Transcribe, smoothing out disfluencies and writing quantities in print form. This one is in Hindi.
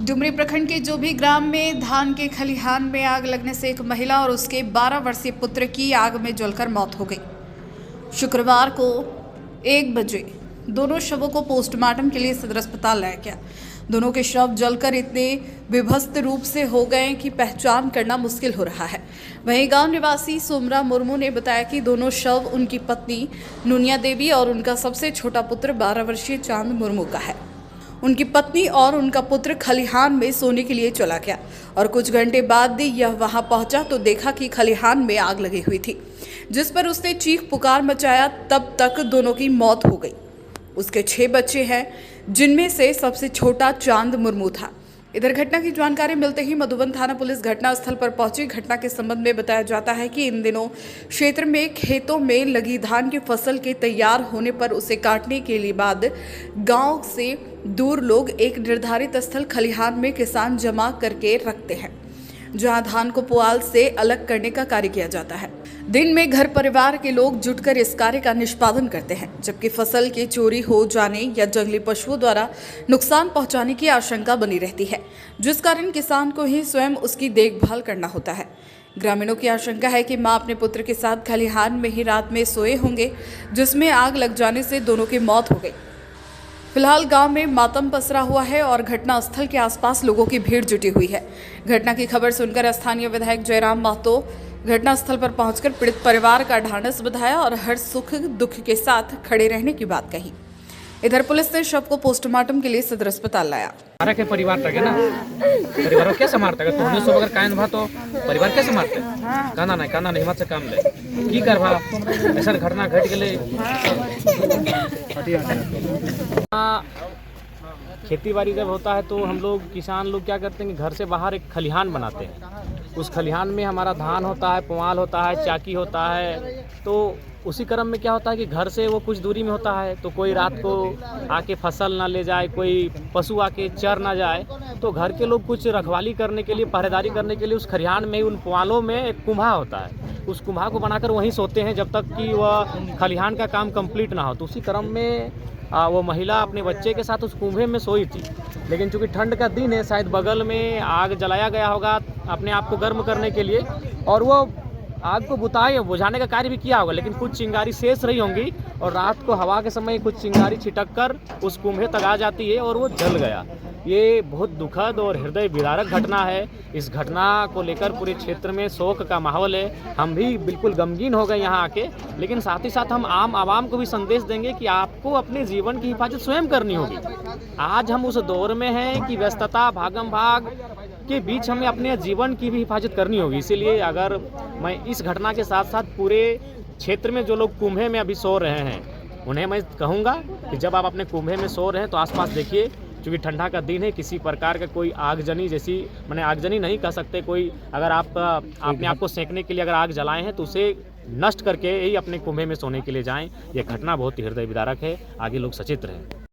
डुमरी प्रखंड के जो भी ग्राम में धान के खलिहान में आग लगने से एक महिला और उसके 12 वर्षीय पुत्र की आग में जलकर मौत हो गई। शुक्रवार को 1 बजे दोनों शवों को पोस्टमार्टम के लिए सदर अस्पताल लाया गया। दोनों के शव जलकर इतने विभत्स रूप से हो गए कि पहचान करना मुश्किल हो रहा है। वहीं गांव निवासी सोमरा मुर्मू ने बताया कि दोनों शव उनकी पत्नी नुनिया देवी और उनका सबसे छोटा पुत्र 12 वर्षीय चांद मुर्मू का है। उनकी पत्नी और उनका पुत्र खलिहान में सोने के लिए चला गया और कुछ घंटे बाद यह वहां पहुंचा तो देखा कि खलिहान में आग लगी हुई थी, जिस पर उसने चीख पुकार मचाया। तब तक दोनों की मौत हो गई। उसके 6 बच्चे हैं, जिनमें से सबसे छोटा चांद मुर्मू था। इधर घटना की जानकारी मिलते ही मधुबन थाना पुलिस घटनास्थल पर पहुंची। घटना के संबंध में बताया जाता है कि इन दिनों क्षेत्र में खेतों में लगी धान की फसल के तैयार होने पर उसे काटने के लिए बाद गांव से दूर लोग एक निर्धारित स्थल खलिहान में किसान जमा करके रखते हैं, जहां धान को पुआल से अलग करने का कार्य किया जाता है। दिन में घर परिवार के लोग जुटकर इस कार्य का निष्पादन करते हैं, जबकि फसल के चोरी हो जाने या जंगली पशुओं द्वारा नुकसान पहुंचाने की आशंका बनी रहती है, जिस कारण किसान को ही स्वयं उसकी देखभाल करना होता है। ग्रामीणों की आशंका है कि मां अपने पुत्र के साथ खलिहान में ही रात में सोए होंगे, जिसमें आग लग जाने से दोनों की मौत हो गई। फिलहाल गांव में मातम पसरा हुआ है और घटनास्थल के आसपास लोगों की भीड़ जुटी हुई है। घटना की खबर सुनकर स्थानीय विधायक जयराम महतो घटनास्थल पर पहुंचकर पीड़ित परिवार का ढांढस बंधाया और हर सुख दुख के साथ खड़े रहने की बात कही। इधर पुलिस ने शव को पोस्टमार्टम के लिए सदर अस्पताल लाया। के परिवार तक है ना, परिवार क्या संभालता है? तो उन्हें सब अगर कायन भा तो परिवार क्या संभालते? काना नहीं हिम्मत से काम ले की करवा ऐसा घटना घट गए। खेती बाड़ी जब होता है तो हम लोग किसान लोग क्या करते हैं कि घर से बाहर एक खलिहान बनाते हैं। उस खलिहान में हमारा धान होता है, पुआल होता है, चाकी होता है। तो उसी क्रम में क्या होता है कि घर से वो कुछ दूरी में होता है, तो कोई रात को आके फसल ना ले जाए, कोई पशु आके चर ना जाए, तो घर के लोग कुछ रखवाली करने के लिए, पहरेदारी करने के लिए उस खलिहान में, उन पुआलों में एक कुम्भा होता है। उस कुम्भा को बनाकर वहीं सोते हैं जब तक कि वह खलिहान का काम कंप्लीट ना हो। तो उसी क्रम में वो महिला अपने बच्चे के साथ उस कुम्भे में सोई थी, लेकिन चूंकि ठंड का दिन है, शायद बगल में आग जलाया गया होगा अपने आप को गर्म करने के लिए, और वो आग को बुझाने का कार्य भी किया होगा, लेकिन कुछ चिंगारी शेष रही होंगी और रात को हवा के समय कुछ चिंगारी छिटक कर उस कुम्भे तक आ जाती है और वो जल गया। ये बहुत दुखद और हृदय विदारक घटना है। इस घटना को लेकर पूरे क्षेत्र में शोक का माहौल है। हम भी बिल्कुल गमगीन हो गए यहाँ आके, लेकिन साथ ही साथ हम आम आवाम को भी संदेश देंगे कि आपको अपने जीवन की हिफाजत स्वयं करनी होगी। आज हम उस दौर में हैं कि व्यस्तता, भागम भाग के बीच हमें अपने जीवन की भी हिफाजत करनी होगी। इसीलिए अगर मैं इस घटना के साथ साथ पूरे क्षेत्र में जो लोग कुम्भे में अभी सो रहे हैं, उन्हें मैं कहूँगा कि जब आप अपने कुम्भे में सो रहे हैं तो आसपास देखिए, क्योंकि ठंडा का दिन है, किसी प्रकार का कोई आगजनी जैसी, मैंने आगजनी नहीं कह सकते, कोई अगर आप अपने आप को सेंकने के लिए अगर आग जलाए हैं तो उसे नष्ट करके ही अपने कुम्भे में सोने के लिए जाएं। यह घटना बहुत ही हृदय विदारक है। आगे लोग सचेत रहें।